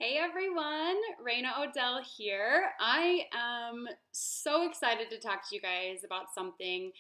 Hey everyone, Raina Odell here. I am so excited to talk to you guys about something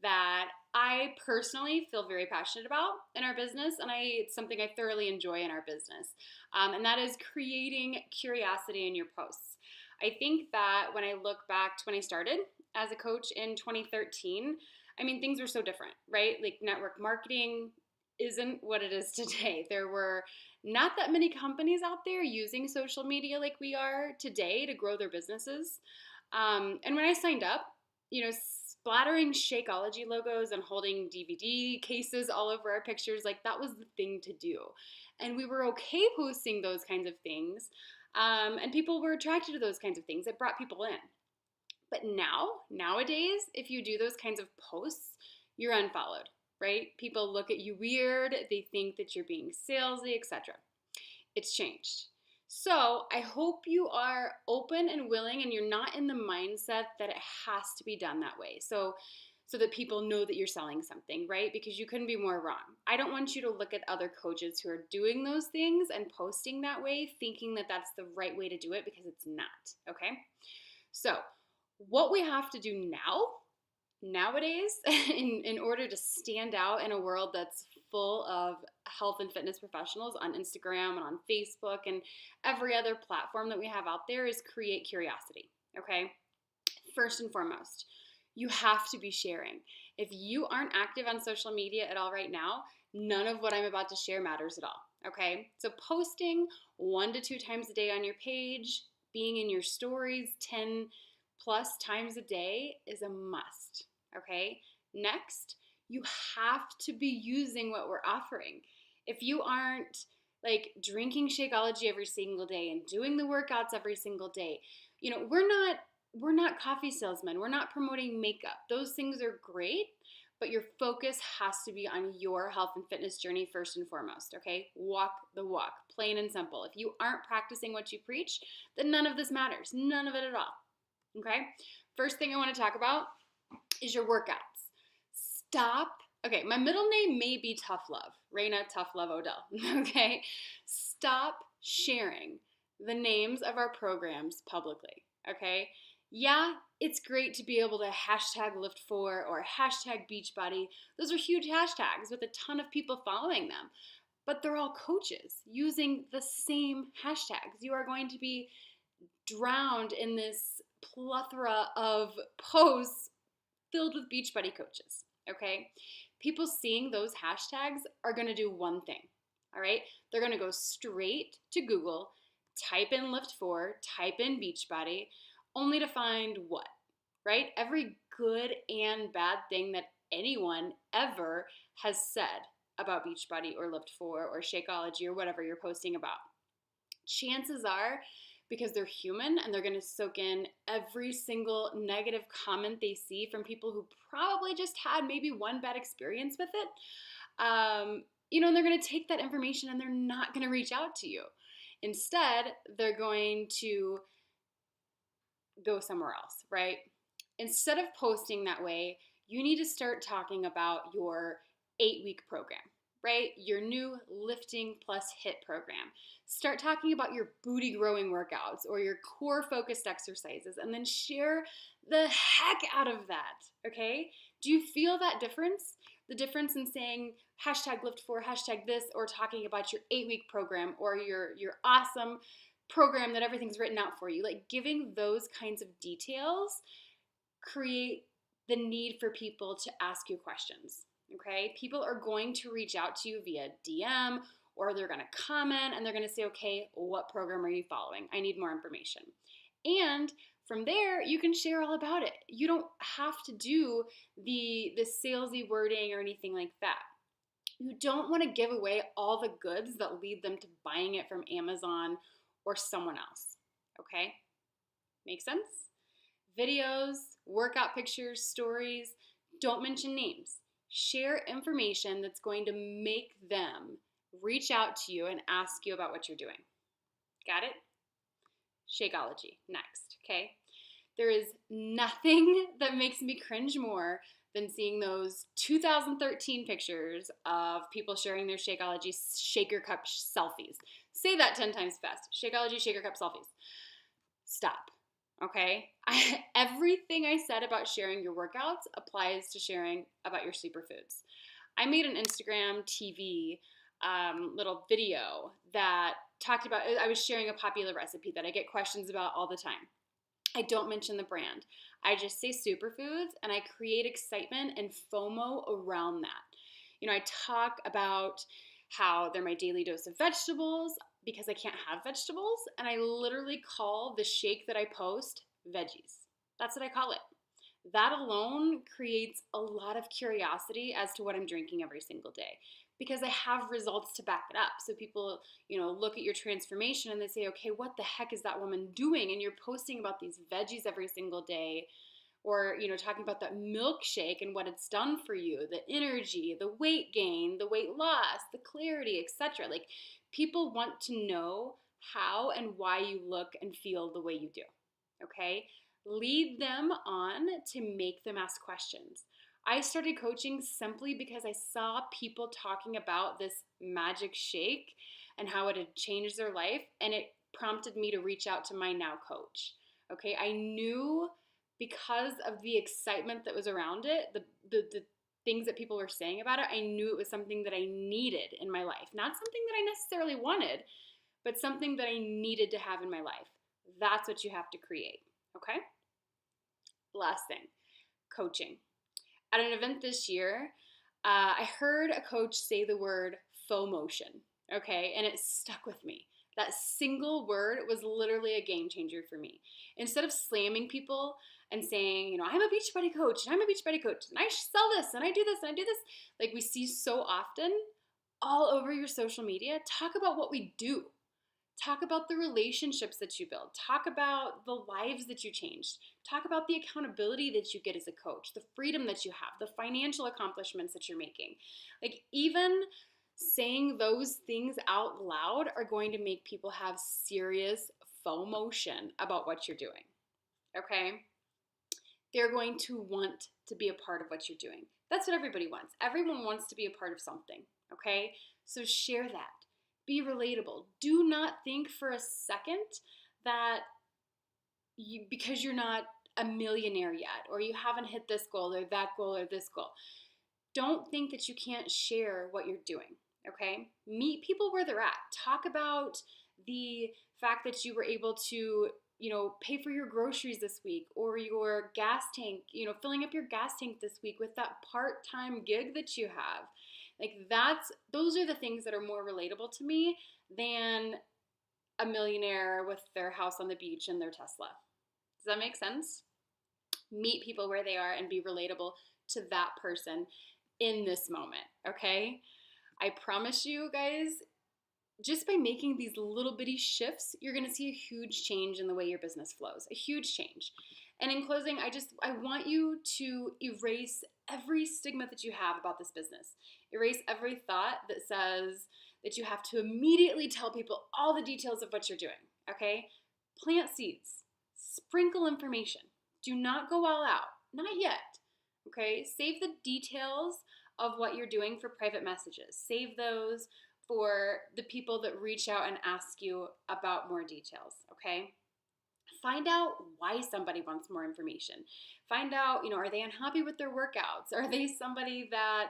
that I personally feel very passionate about in our business, and it's something I thoroughly enjoy in our business, and that is creating curiosity in your posts. I think that when I look back to when I started as a coach in 2013, I mean, things were so different, right? Like network marketing isn't what it is today. There were not that many companies out there using social media like we are today to grow their businesses. And when I signed up, splattering Shakeology logos and holding DVD cases all over our pictures, like that was the thing to do. And we were okay posting those kinds of things. And people were attracted to those kinds of things. It brought people in. But nowadays, if you do those kinds of posts, you're unfollowed, right? People look at you weird, they think that you're being salesy, etc. It's changed. So I hope you are open and willing and you're not in the mindset that it has to be done that way. So that people know that you're selling something, right? Because you couldn't be more wrong. I don't want you to look at other coaches who are doing those things and posting that way thinking that that's the right way to do it, because it's not, okay? So, what we have to do nowadays in order to stand out in a world that's full of health and fitness professionals on Instagram and on Facebook and every other platform that we have out there is create curiosity, okay? First and foremost, you have to be sharing. If you aren't active on social media at all right now, none of what I'm about to share matters at all, okay? So posting 1 to 2 times a day on your page, being in your stories 10 plus times a day is a must, okay? Next, you have to be using what we're offering. If you aren't like drinking Shakeology every single day and doing the workouts every single day, we're not coffee salesmen. We're not promoting makeup. Those things are great, but your focus has to be on your health and fitness journey first and foremost, okay? Walk the walk, plain and simple. If you aren't practicing what you preach, then none of this matters. None of it at all, okay? First thing I want to talk about is your workouts. Stop. Okay, my middle name may be Tough Love, Raina Tough Love Odell, okay? Stop sharing the names of our programs publicly, okay? Yeah, it's great to be able to hashtag Lift4 or hashtag Beachbody. Those are huge hashtags with a ton of people following them, but they're all coaches using the same hashtags. You are going to be drowned in this plethora of posts filled with Beachbody coaches, okay? People seeing those hashtags are gonna do one thing, all right? They're gonna go straight to Google, type in Lift4, type in Beachbody, only to find what, right? Every good and bad thing that anyone ever has said about Beachbody or Lift4 or Shakeology or whatever you're posting about. Chances are, because they're human and they're going to soak in every single negative comment they see from people who probably just had maybe one bad experience with it, and they're going to take that information and they're not going to reach out to you. Instead, they're going to go somewhere else, right? Instead of posting that way, you need to start talking about your 8-week program, right? Your new lifting plus HIT program. Start talking about your booty growing workouts or your core focused exercises, and then share the heck out of that, okay? Do you feel that difference? The difference in saying hashtag Lift4, hashtag this, or talking about your 8-week program or your awesome program that everything's written out for you. Like giving those kinds of details create the need for people to ask you questions, okay? People are going to reach out to you via DM, or they're going to comment and they're going to say, okay, what program are you following? I need more information. And from there, you can share all about it. You don't have to do the salesy wording or anything like that. You don't want to give away all the goods that lead them to buying it from Amazon or someone else, okay? Make sense? Videos, workout pictures, stories, don't mention names. Share information that's going to make them reach out to you and ask you about what you're doing. Got it? Shakeology, next, okay? There is nothing that makes me cringe more than seeing those 2013 pictures of people sharing their Shakeology shaker cup selfies. Say that 10 times fast. Shakeology shaker cup selfies. Stop. Okay? Everything I said about sharing your workouts applies to sharing about your superfoods. I made an Instagram TV little video that talked about, I was sharing a popular recipe that I get questions about all the time. I don't mention the brand. I just say superfoods and I create excitement and FOMO around that. I talk about how they're my daily dose of vegetables because I can't have vegetables, and I literally call the shake that I post veggies. That's what I call it. That alone creates a lot of curiosity as to what I'm drinking every single day because I have results to back it up. So people, look at your transformation and they say, okay, what the heck is that woman doing? And you're posting about these veggies every single day, or, talking about that milkshake and what it's done for you, the energy, the weight gain, the weight loss, the clarity, etc. Like, people want to know how and why you look and feel the way you do. Okay? Lead them on to make them ask questions. I started coaching simply because I saw people talking about this magic shake and how it had changed their life, and it prompted me to reach out to my now coach. Okay, I knew because of the excitement that was around it, the things that people were saying about it, I knew it was something that I needed in my life. Not something that I necessarily wanted, but something that I needed to have in my life. That's what you have to create. Okay? Last thing, coaching. At an event this year, I heard a coach say the word FOMotion, okay? And it stuck with me. That single word was literally a game changer for me. Instead of slamming people and saying, I'm a Beachbody coach, and I'm a Beachbody coach, and I sell this, and I do this, and I do this, like we see so often all over your social media, talk about what we do. Talk about the relationships that you build. Talk about the lives that you changed. Talk about the accountability that you get as a coach, the freedom that you have, the financial accomplishments that you're making. Like, even saying those things out loud are going to make people have serious FOMotion about what you're doing. Okay? They're going to want to be a part of what you're doing. That's what everybody wants. Everyone wants to be a part of something. Okay? So share that. Be relatable. Do not think for a second that because you're not a millionaire yet, or you haven't hit this goal or that goal or this goal, don't think that you can't share what you're doing, okay? Meet people where they're at. Talk about the fact that you were able to, pay for your groceries this week, or your gas tank, filling up your gas tank this week with that part-time gig that you have. Like, those are the things that are more relatable to me than a millionaire with their house on the beach and their Tesla. Does that make sense? Meet people where they are and be relatable to that person in this moment, okay? I promise you guys, just by making these little bitty shifts, you're gonna see a huge change in the way your business flows, a huge change. And in closing, I want you to erase every stigma that you have about this business. Erase every thought that says that you have to immediately tell people all the details of what you're doing, okay? Plant seeds, sprinkle information. Do not go all out, not yet, okay? Save the details of what you're doing for private messages. Save those for the people that reach out and ask you about more details, okay? Find out why somebody wants more information. Find out, are they unhappy with their workouts? Are they somebody that,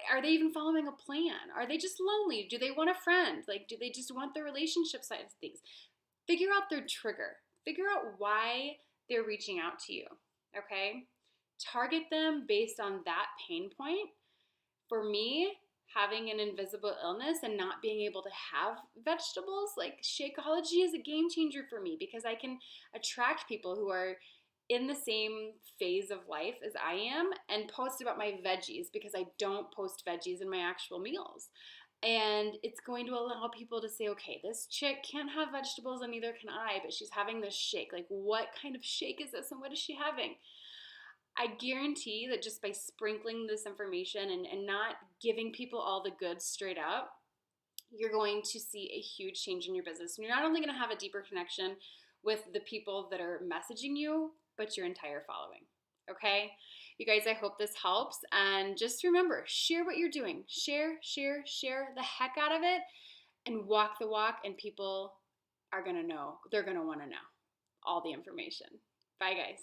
are they even following a plan? Are they just lonely? Do they want a friend? Like, do they just want the relationship side of things? Figure out their trigger. Figure out why they're reaching out to you, okay? Target them based on that pain point. For me, having an invisible illness and not being able to have vegetables, like, Shakeology is a game changer for me because I can attract people who are in the same phase of life as I am and post about my veggies because I don't post veggies in my actual meals. And it's going to allow people to say, okay, this chick can't have vegetables and neither can I, but she's having this shake. Like, what kind of shake is this and what is she having? I guarantee that just by sprinkling this information and not giving people all the goods straight up, you're going to see a huge change in your business. And you're not only going to have a deeper connection with the people that are messaging you, but your entire following. Okay? You guys, I hope this helps. And just remember, share what you're doing. Share, share, share the heck out of it and walk the walk, and people are going to know. They're going to want to know all the information. Bye, guys.